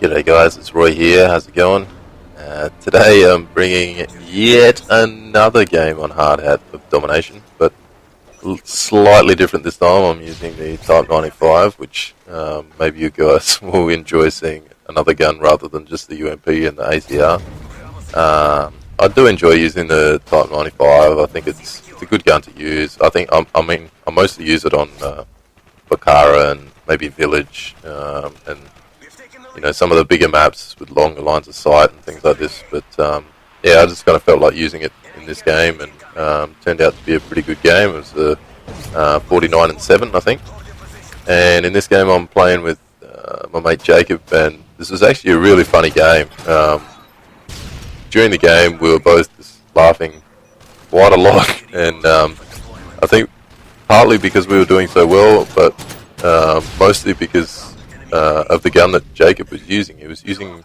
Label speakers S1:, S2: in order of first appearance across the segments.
S1: G'day guys, it's Roy here, how's it going? Today I'm bringing yet another game on Hard Hat of Domination, but slightly different this time. I'm using the Type 95, which maybe you guys will enjoy seeing another gun rather than just the UMP and the ACR. I do enjoy using the Type 95. I think it's a good gun to use. I mostly use it on Bakara and maybe Village, and some of the bigger maps with longer lines of sight and things like this. But yeah, I just kind of felt like using it in this game, and turned out to be a pretty good game. It was a 49-7, I think. And in this game, I'm playing with my mate Jacob, and this was actually a really funny game. During the game, we were both just laughing quite a lot, and I think partly because we were doing so well, but mostly because of the gun that Jacob was using. He was using,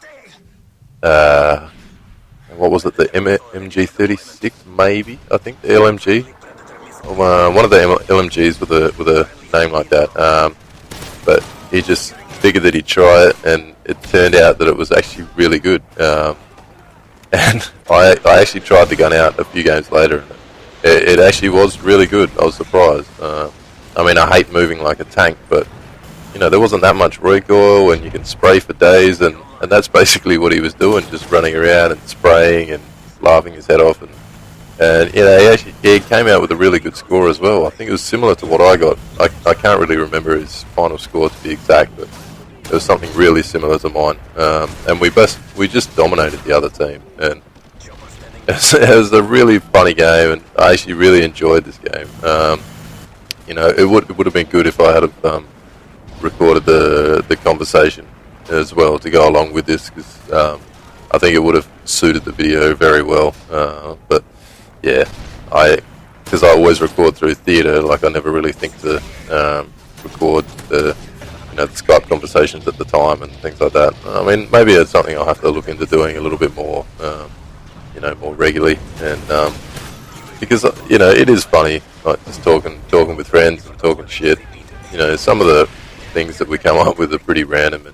S1: what was it, the MG36 maybe, I think, the LMG. One of the LMGs with a name like that. But he just figured that he'd try it, and it turned out that it was actually really good. And I actually tried the gun out a few games later, and it actually was really good. I was surprised. I mean, I hate moving like a tank, but there wasn't that much recoil, and you can spray for days, and that's basically what he was doing, just running around and spraying and laughing his head off, and he came out with a really good score as well. I think it was similar to what I got. I can't really remember his final score to be exact, but it was something really similar to mine, and we just dominated the other team, and it was a really funny game, and I actually really enjoyed this game. It would have been good if I had recorded the conversation as well to go along with this, because I think it would have suited the video very well. But yeah, because I always record through theatre, like I never really think to record the Skype conversations at the time and things like that. I mean, maybe it's something I'll have to look into doing a little bit more, more regularly, and because it is funny, like just talking with friends and talking shit. Some of the things that we come up with are pretty random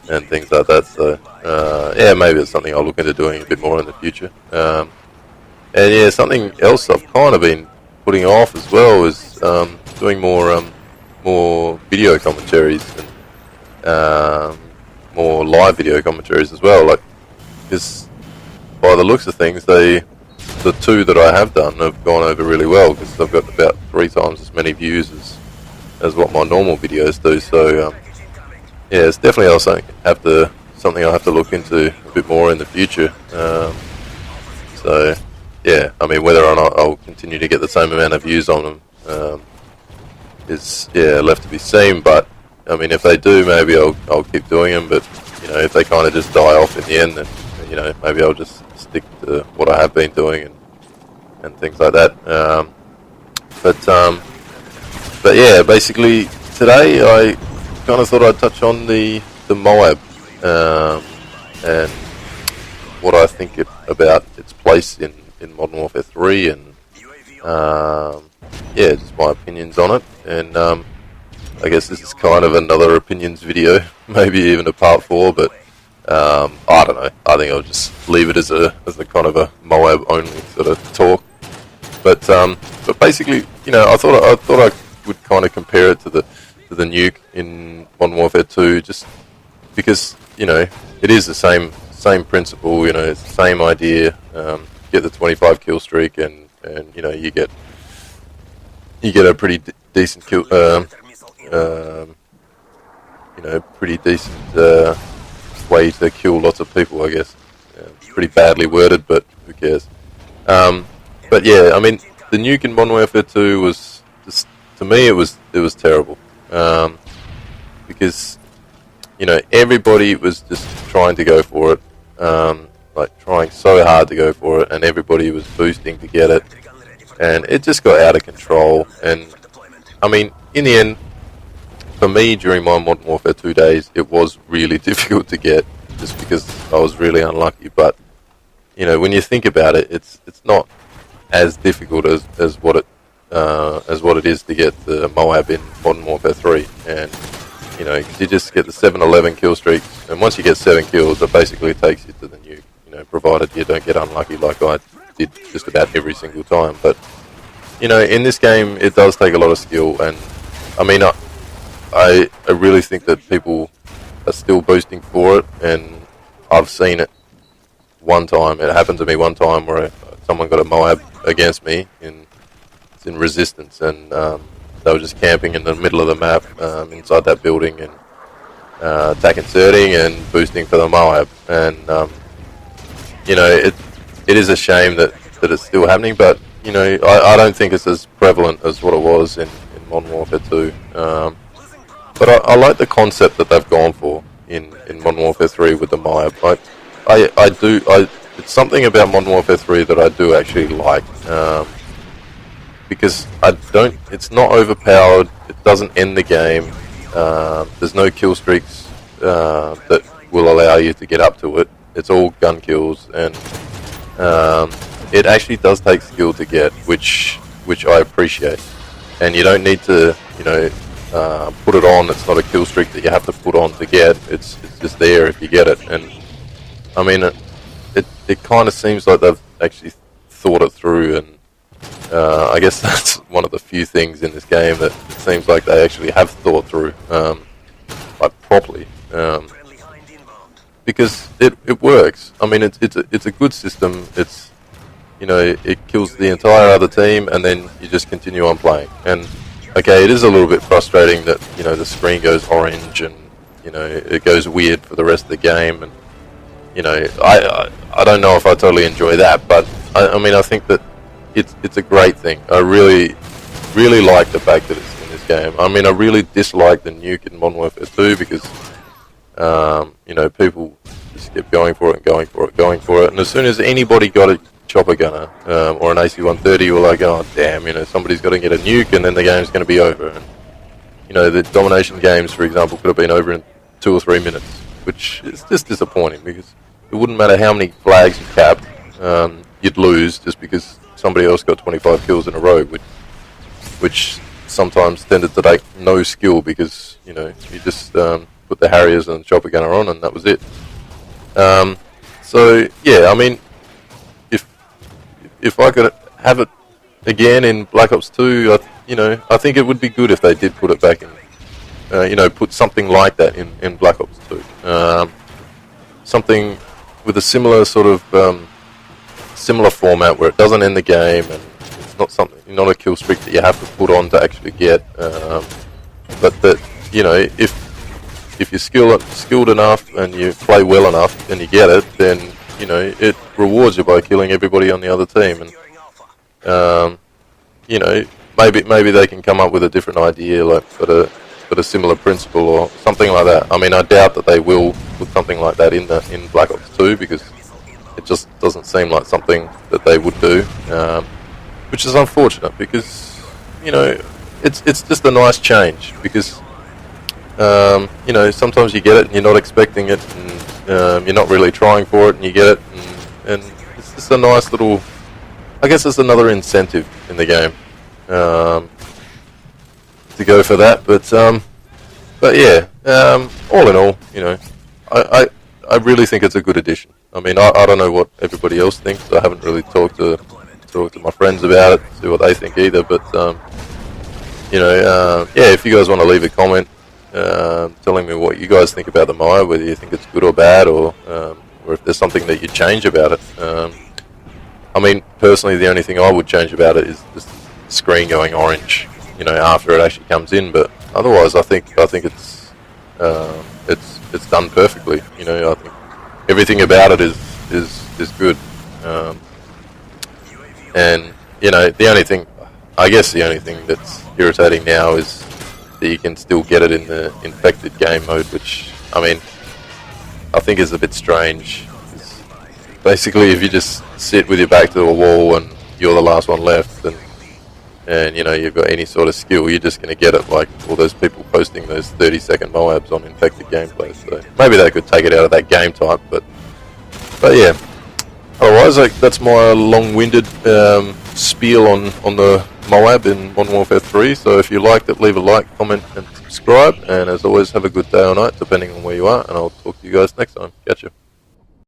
S1: and things like that. So yeah, maybe it's something I'll look into doing a bit more in the future. And yeah, something else I've kind of been putting off as well is doing more video commentaries and more live video commentaries as well. Like, because by the looks of things, the two that I have done have gone over really well, because I've got about 3 times as many views as what my normal videos do. So yeah, it's definitely something I'll have to look into a bit more in the future. So yeah, I mean, whether or not I'll continue to get the same amount of views on them is left to be seen. But I mean, if they do, maybe I'll keep doing them. But if they kind of just die off in the end, then maybe I'll just stick to what I have been doing and things like that. But yeah, basically today I kind of thought I'd touch on the Moab and what I think about its place in Modern Warfare 3, and yeah, just my opinions on it. And I guess this is kind of another opinions video, maybe even a part 4, but I don't know. I think I'll just leave it as a kind of a Moab only sort of talk. But basically, I thought I would kind of compare it to the nuke in Modern Warfare 2, just because it is the same principle. It's the same idea. Get the 25 kill streak, and you get a pretty decent kill. Pretty decent way to kill lots of people, I guess. Pretty badly worded, but who cares? But yeah, I mean, the nuke in Modern Warfare 2 was just, to me, it was terrible, because everybody was just trying to go for it, like trying so hard to go for it, and everybody was boosting to get it, and it just got out of control. And I mean, in the end, for me, during my Modern Warfare 2 days, it was really difficult to get, just because I was really unlucky. But when you think about it, it's not as difficult as what it is to get the Moab in Modern Warfare 3. And 'cause you just get the 7-11 kill streaks, and once you get 7 kills, it basically takes you to the nuke. Provided you don't get unlucky like I did just about every single time. But in this game, it does take a lot of skill, and I mean, I really think that people are still boosting for it, and I've seen it one time. It happened to me one time where someone got a Moab against me in resistance, and they were just camping in the middle of the map inside that building and attack inserting and boosting for the Moab. And it is a shame that it's still happening, but I don't think it's as prevalent as what it was in Modern Warfare 2. But I like the concept that they've gone for in Modern Warfare 3 with the Moab. It's something about Modern Warfare 3 that I do actually like, because it's not overpowered, it doesn't end the game, there's no kill streaks that will allow you to get up to it. It's all gun kills, and it actually does take skill to get, which I appreciate. And you don't need to, put it on. It's not a kill streak that you have to put on to get. It's just there if you get it. And I mean, it kind of seems like they've actually thought it through, and I guess that's one of the few things in this game that it seems like they actually have thought through, like properly. Because it works. I mean, it's a good system. It's it kills the entire other team, and then you just continue on playing. And okay, it is a little bit frustrating that the screen goes orange and it goes weird for the rest of the game. And I don't know if I totally enjoy that, but I mean I think that it's a great thing. I really like the fact that it's in this game. I mean, I really dislike the nuke in Modern Warfare 2 because people just kept going for it and going for it, and as soon as anybody got a chopper gunner or an AC-130, you were like, oh damn, somebody's got to get a nuke, and then the game's going to be over. And the domination games, for example, could have been over in 2 or 3 minutes, which is just disappointing because it wouldn't matter how many flags you cap, you'd lose just because somebody else got 25 kills in a row, which sometimes tended to take no skill because you just put the Harriers and the chopper gunner on, and that was it. So yeah, I mean, if I could have it again in Black Ops 2, I think it would be good if they did put it back in, put something like that in Black Ops 2. Something with a similar sort of similar format where it doesn't end the game, and it's not a kill streak that you have to put on to actually get, but that if you're skilled enough and you play well enough and you get it, then it rewards you by killing everybody on the other team. And maybe they can come up with a different idea, like but a similar principle or something like that. I mean, I doubt that they will put something like that in Black Ops 2 because it just doesn't seem like something that they would do, which is unfortunate because it's just a nice change because sometimes you get it and you're not expecting it, and you're not really trying for it, and you get it, and it's just a nice little, I guess it's another incentive in the game to go for that. But yeah, all in all, I really think it's a good addition. I mean, I don't know what everybody else thinks. I haven't really talked to my friends about it, see what they think either. But yeah, if you guys want to leave a comment telling me what you guys think about the Moab, whether you think it's good or bad, or if there's something that you'd change about it. I mean, personally, the only thing I would change about it is the screen going orange, after it actually comes in. But otherwise, I think it's done perfectly. I think everything about it is good. And the only thing that's irritating now is that you can still get it in the infected game mode, which I mean I think is a bit strange. It's basically, if you just sit with your back to a wall and you're the last one left, and you've got any sort of skill, you're just going to get it, like all those people posting those 30-second Moabs on infected gameplay. So maybe they could take it out of that game type, but yeah. Otherwise, that's my long-winded spiel on the Moab in Modern Warfare 3. So if you liked it, leave a like, comment, and subscribe. And as always, have a good day or night, depending on where you are. And I'll talk to you guys next time. Catch you.